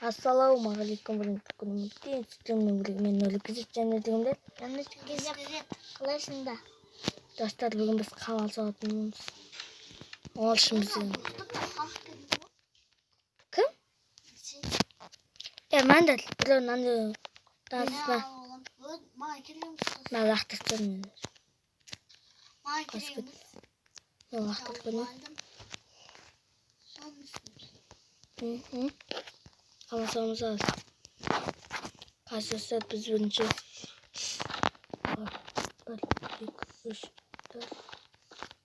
Ассалаумағалейкум, бірінші күнімізде сіздермен бірге мен Нұргизет және дегенде қалайсыңдар? достар, бүгін біз қамал соғатынымыз. Ол үшін біздің кім? Мен де біреуін андай танысына мен лақтыртырмын. Мен лақтыртырмын. Қамал соғамыз аз. Қашырса біз бірінші 1, 2, 3, 4,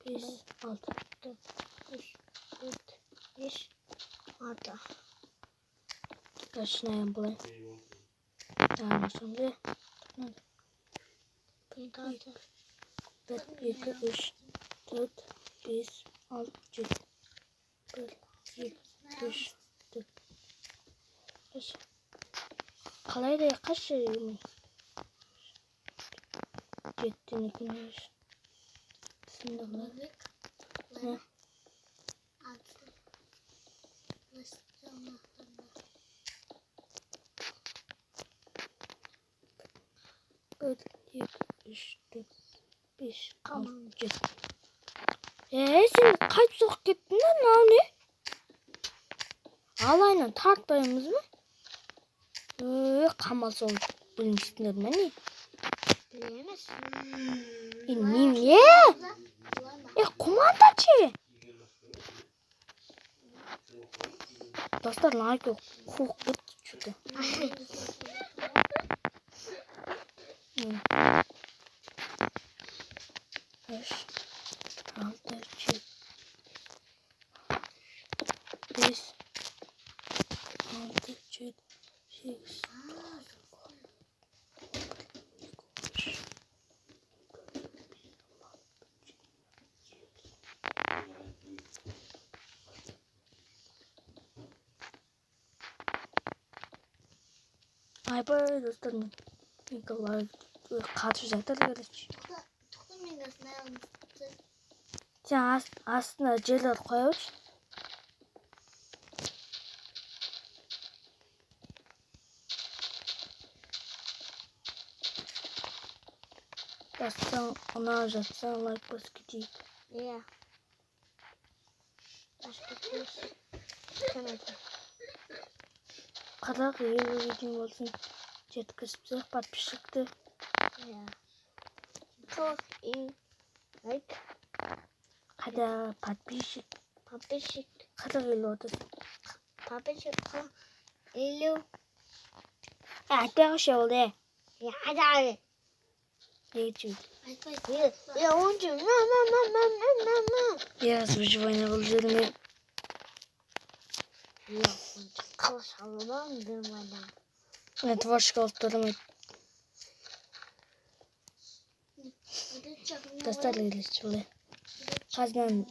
5, 6, 3, 4, 5, 6. Kaçınayan bulay. Tamam şimdi. 1, 2, 3, 4, 5, 6, 7. 1, 2, 3, 4, 5. Kalay da kaç şey mi? 7'nin ikini. Şimdi ne? Ne? 1, 2, 3, 4, 5, 6, 7. Sen kaç soğuk gittin lan ne? Alayla tartmayımız mı? Kamal soğuk bilmişsinler beni. Bileyemez. Niye? Kumandacı. Dostlar like hukuk gitti çünkü. 5, 6, 7, 5, 6, 7, 8. Ay böyle dostlarım. Nikolay kaçacaklar gerçi. Sen aslında celer koyuyor. Dostlar ona alacaksan like bas gideyim. Ya. Başka bir şey. Kadar iyi bir video olsun. Жеткізіп подписчикті. Ya. Çok iyi. Like. Kada подписчик. Kadar iyi oldu. Подписчик. Elo. Arkadaş şey oldu. Ya hadi abi. YouTube. Ya onca. Biraz выживание bulacağım. Ya onca. Kılıçalımdan durmadan. Evet başka altlarım. Dostlar geliştirdi. Kaznan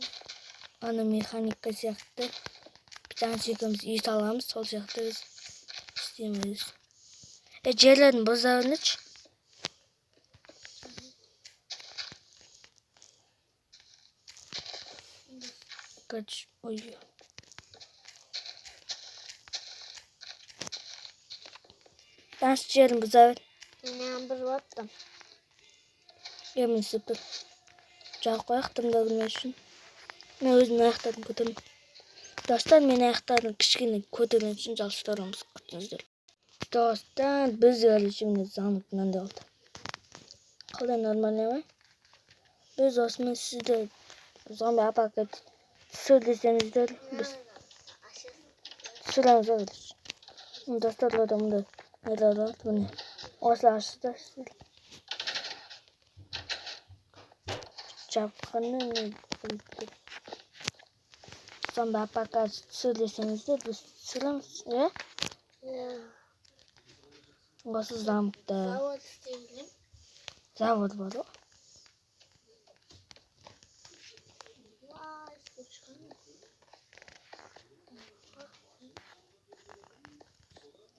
ana mekanika сияқты. Bir tane çekimiz iyi alamız. Sol сияқты biz istemeyiz. Жерlerin bozağını hiç. Kaç uyuyor. Ben yerim bozağını. Ben bir battım. Yemin sıfır. Жақ қояқтым да білмес үшін. Мен өзімнің аяқтарын көтермін. Достар, мен аяқтарын кішкене көтерген үшін жалшыларымыз күтіңіздер. Достар, біз өлішіміне замыт мынандай oldu. Қалай нормально ма? Біз осымен сіздер зомби апокалипс сөйлесеңіздер, біз сөйлеміз өліш. Достар, мұнда нелер бар, міне. Осылай ашты. Çapkanı sonra apakal söyleseniz de biz söylemez ya. Nasıl zamkta? Zavod isteyelim. Zavod var o.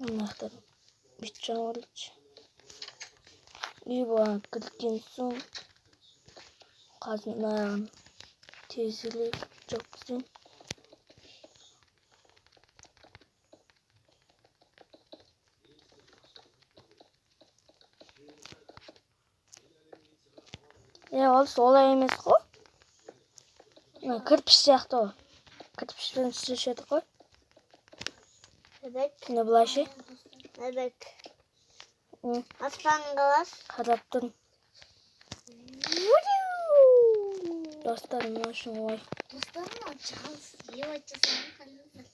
Anahtar bir çağırıcı. İyi bu kırıkın son. Kazın ayağın tezili çok güzel. Олай емес қой. Кірпіш сияқты ғой. Кірпішпен істешеді ғой. Evet. Не былайша? Evet. Hı, Aspangalar. қарап тұрмын. Достарым, машын ой. Dostlarım açacağız. Yavaşça sana kalırlar.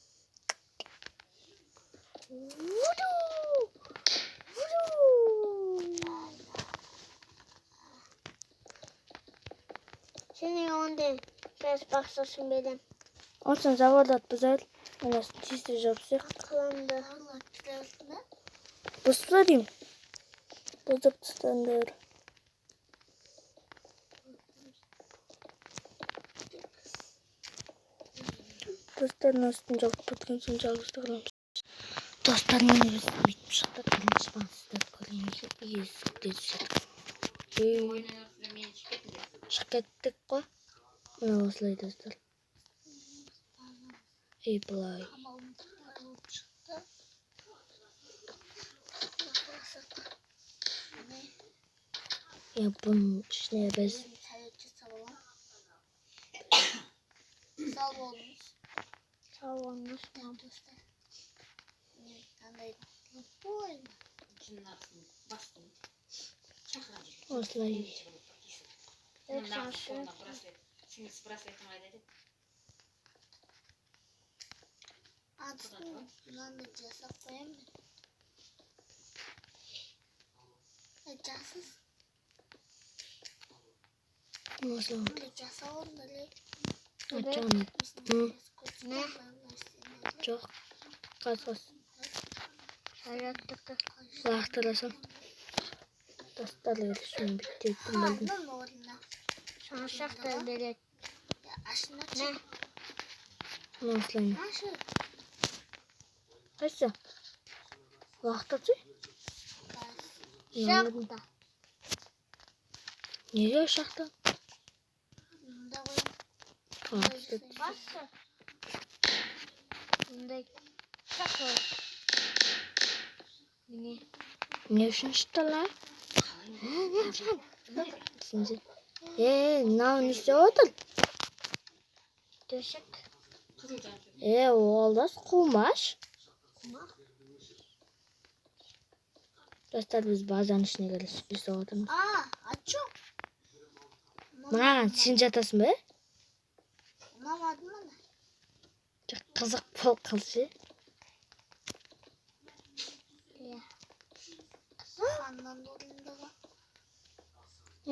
Şimdi onda ses başlasın benim. Olsun, заводат бұзар. Ана чисто жапсақ. Akıllandı. Бұзса деймін. Бұзып тұстандар. Достардың астын жалып кеткен соң жалғыздығырамыз. Достар мені біз бүйтіп шықты. Бірінші маңсыздар көрінесе есікте түседі. Шығып кеттік қой. Мына осылай достар. Былай. Бұның ішіне біз Salonumuz. осылай. Осылай. Açamam. Ne? Жоқ. Қаз. Hayatlıkta. Лақтырасам. Достар ерішін біттейтін болдым. Sana şartlar böyle. Ne? Осылай. Nasıl? Қайсы? Лақтырсы? Şartlar. Неге шақты? Bası. Bunda şartlar. Ne? Не үшін шыттылар? Түсінсе. Мынау не істеп отыр? Döşek. Олдас қумаш. Достар, біз базаның ішіне келіп ұйықтап отырмыз. Açım. Мынаған сен жатасың ба? Anlamadım mı? Қызық болып қалшы. Ya. Andan dolayında var.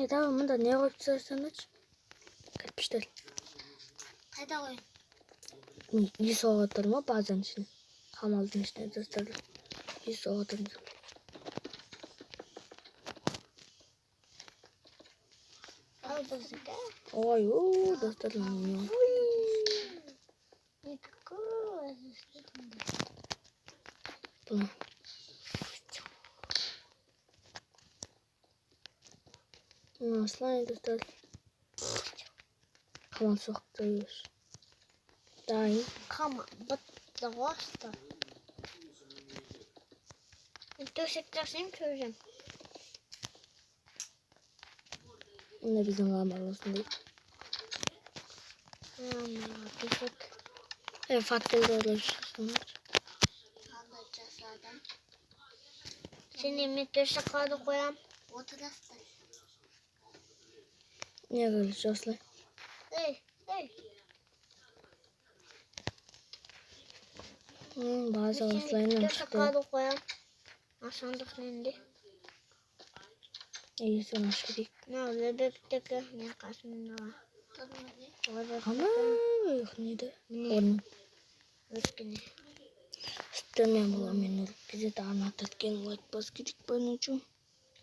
Tamam, мұнда не қойып тастасаңдаршы? Кірпіштер. Қайда қойын? Үй соғып отыр ма базаның ішіне? Қамалдың ішіне достар. Үй соғып отырмыз. Al döşek. Ой, достар. Ne такое? Бұны. Осылай достар. Қамал соғып тұрмыз. Дайын. Kama. Bıttı vasta. Döşekler seni çözeceğim. Мына біздің қамал осындай. Döşek. Фактелді ойлап шықсаңдар. Anlayacağız zaten. Şimdi döşek kağıdı koyalım. Oturasın. Не көріш осылай. Ey. База осылайынан Döşek шықты. kağıdı koyalım. Aşağıdık neydi? Есігін ашып кетейік. Ne oluyor? Böpteki ne kasımda var? Ана, ұйқынеді. Орын. Ötkeni. Sütten мен боламын, мен өліп кетеді. Ана тәткен лайк бас керек, бәнің